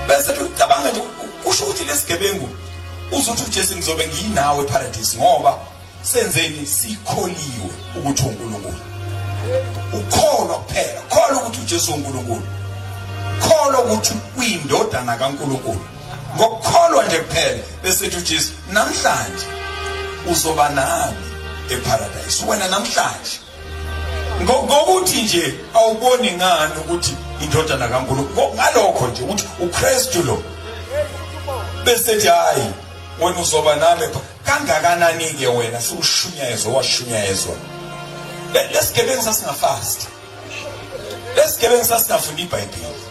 bese ucabanga nje kusho ukuthi lesigebengu uzothi uJesu ngizobe ngiyinawe eparadise ngoba senzeni sikholiwe ukuthi uNkulunkulu. Ukholwa kuphela, kholwa ukuthi uJesu uNkulunkulu, kholwa ukuthi uyindodana kaNkulunkulu. Ngokukholwa nje kuphela bese uJesu namhlanje uzoba nami eparadise. Wena namhlanje ngokuthi nje awuboni ngani ukuthi indodana kaNkulunkulu, ngalokho nje ukuthi uKristu lo bese nje hayi wena uzoba nami kangakanani ke wena ushunyayezwa washunyayezwa. Lesigebengu sasingafast, lesigebengu sasingafunda iBhayibheli,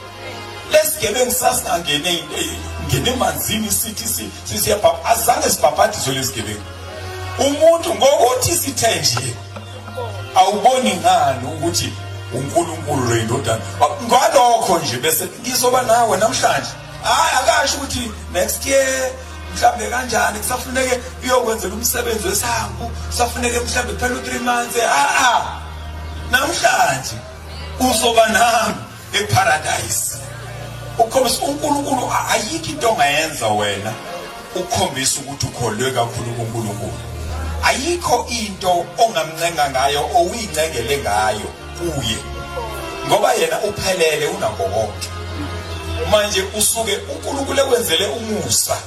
lesigebengu sasingangene emanzini sithi siyabhabha, azange sibhabhadiswe lesigebengu. Umuntu ngokuthi sithe nje awuboni ngani ukuthi uNkulunkulu lo indodana, ngalokho nje bese ngizoba nawe namhlanje. Hayi akasho ukuthi next year mhlambe kanjani kusafuneke uyokwenzela umsebenzi wesangu, kusafuneke mhlambe phela u3 months. Namhlanje uzoba nami eparadise. Ukhombisa uNkulunkulu ayikho into ongayenza wena ukhombisa ukuthi ukholwe kakhulu kuNkulunkulu. Ayikho into ongamncenga ngayo owuyicengele ngayo kuye, ngoba yena uphelele unakho konke. Manje usuke uNkulunkulu ekwenzele umusa